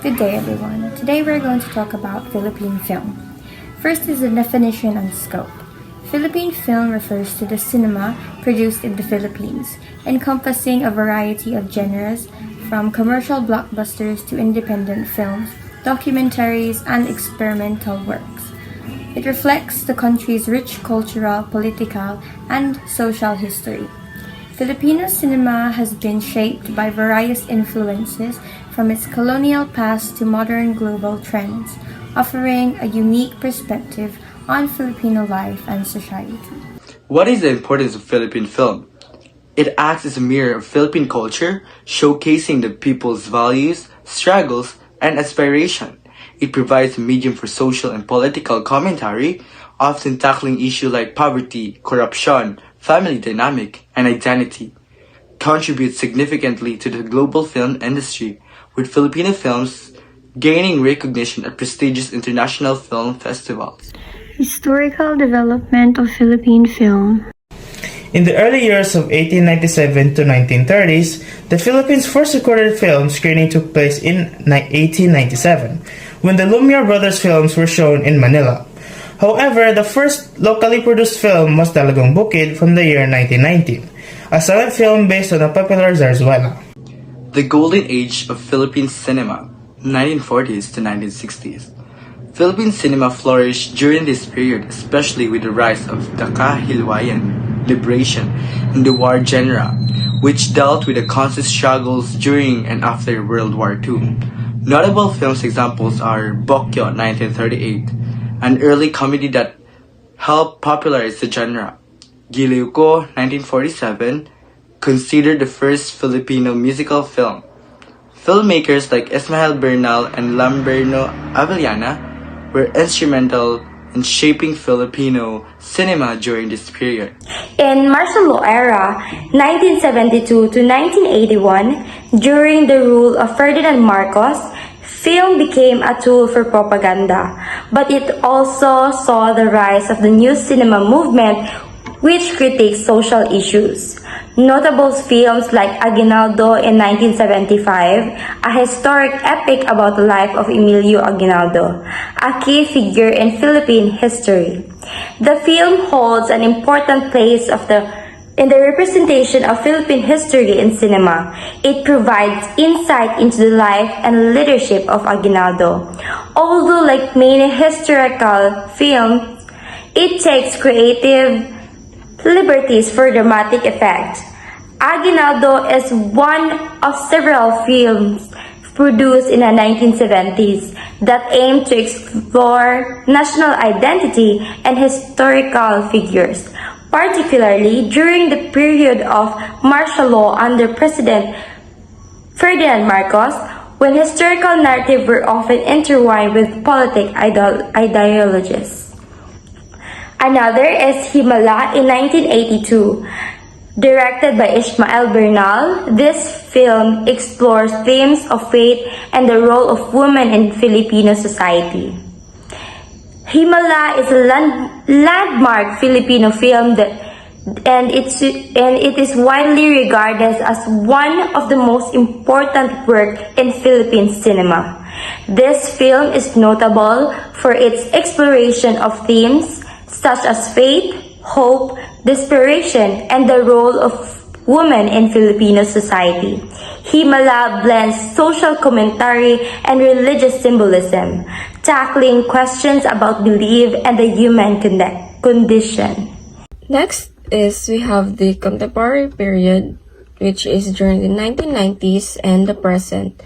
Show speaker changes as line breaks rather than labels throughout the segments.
Good day, everyone. Today we're going to talk about Philippine film. First is the definition and scope. Philippine film refers to the cinema produced in the Philippines, encompassing a variety of genres, from commercial blockbusters to independent films, documentaries, and experimental works. It reflects the country's rich cultural, political, and social history. Filipino cinema has been shaped by various influences from its colonial past to modern global trends, offering a unique perspective on Filipino life and society.
What is the importance of Philippine film? It acts as a mirror of Philippine culture, showcasing the people's values, struggles, and aspiration. It provides a medium for social and political commentary, often tackling issues like poverty, corruption, family dynamic, and identity. Contributes significantly to the global film industry, with Filipino films gaining recognition at prestigious international film festivals.
Historical development of Philippine film.
In the early years of 1897 to 1930s, the Philippines' first recorded film screening took place in 1897, when the Lumiere Brothers films were shown in Manila. However, the first locally produced film was Talagang Bukid from the year 1919, a silent film based on a popular zarzuela.
The golden age of Philippine cinema, 1940s to 1960s. Philippine cinema flourished during this period, especially with the rise of the Kahilwayan, liberation, and the war genre, which dealt with the constant struggles during and after World War II. Notable films examples are Bokyo 1938, an early comedy that helped popularize the genre. Giliw Ko 1947, considered the first Filipino musical film. Filmmakers like Ismael Bernal and Lamberno Avellana were instrumental in shaping Filipino cinema during this period.
In martial law era, 1972 to 1981, during the rule of Ferdinand Marcos, film became a tool for propaganda, but it also saw the rise of the new cinema movement, which critiques social issues. Notable films like Aguinaldo in 1975, a historic epic about the life of Emilio Aguinaldo, a key figure in Philippine history. The film holds an important place in the representation of Philippine history in cinema. It provides insight into the life and leadership of Aguinaldo. Although, like many historical films, it takes creative liberties for dramatic effect. Aguinaldo is one of several films produced in the 1970s that aim to explore national identity and historical figures, particularly during the period of martial law under President Ferdinand Marcos, when historical narratives were often intertwined with politic ideologies. Another is Himala in 1982. Directed by Ismael Bernal, this film explores themes of faith and the role of women in Filipino society. Himala is a landmark Filipino film and it is widely regarded as one of the most important works in Philippine cinema. This film is notable for its exploration of themes such as faith, hope, desperation, and the role of women in Filipino society. Himala blends social commentary and religious symbolism, tackling questions about belief and the human condition.
Next is we have the contemporary period, which is during the 1990s and the present.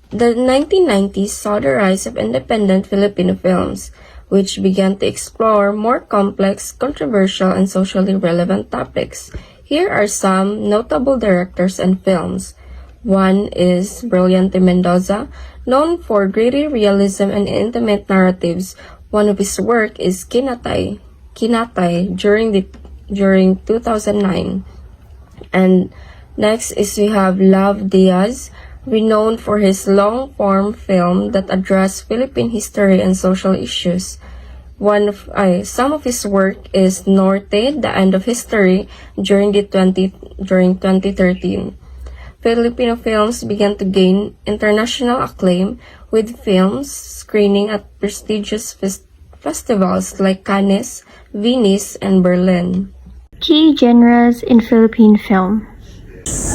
The 1990s saw the rise of independent Filipino films, which began to explore more complex, controversial, and socially relevant topics. Here are some notable directors and films. One is Brilliante Mendoza, known for gritty realism and intimate narratives. One of his work is Kinatay during 2009. And next is we have Love Diaz, renowned for his long-form film that addressed Philippine history and social issues. Some of his work is Norte, The End of History, during 2013. Filipino films began to gain international acclaim, with films screening at prestigious festivals like Cannes, Venice, and Berlin.
Key genres in Philippine film.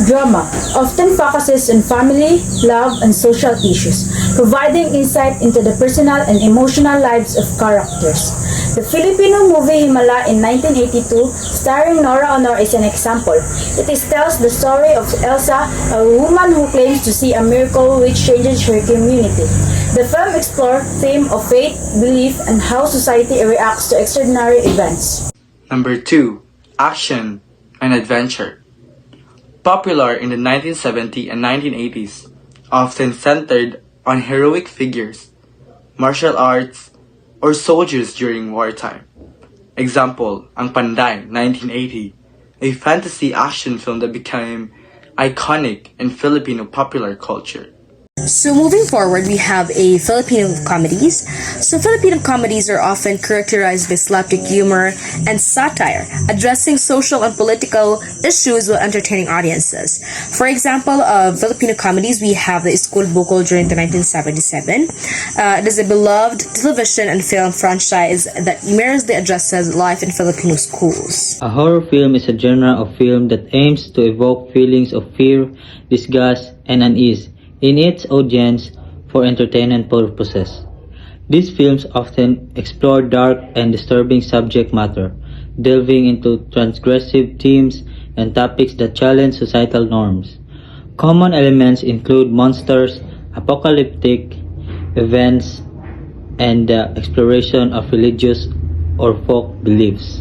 Drama often focuses on family, love, and social issues, providing insight into the personal and emotional lives of characters. The Filipino movie Himala in 1982, starring Nora Honor, is an example. It tells the story of Elsa, a woman who claims to see a miracle which changes her community. The film explores themes of faith, belief, and how society reacts to extraordinary events.
Number 2. Action and adventure. Popular in the 1970s and 1980s, often centered on heroic figures, martial arts, or soldiers during wartime. Example, Ang Panday, 1980, a fantasy action film that became iconic in Filipino popular culture.
So moving forward, we have a Filipino comedies. So Filipino comedies are often characterized by slapstick humor and satire, addressing social and political issues while entertaining audiences. For example, of Filipino comedies, we have the School Bukol during the 1977. It is a beloved television and film franchise that humorously addresses life in Filipino schools.
A horror film is a genre of film that aims to evoke feelings of fear, disgust, and unease in its audience for entertainment purposes. These films often explore dark and disturbing subject matter, delving into transgressive themes and topics that challenge societal norms. Common elements include monsters, apocalyptic events, and the exploration of religious or folk beliefs.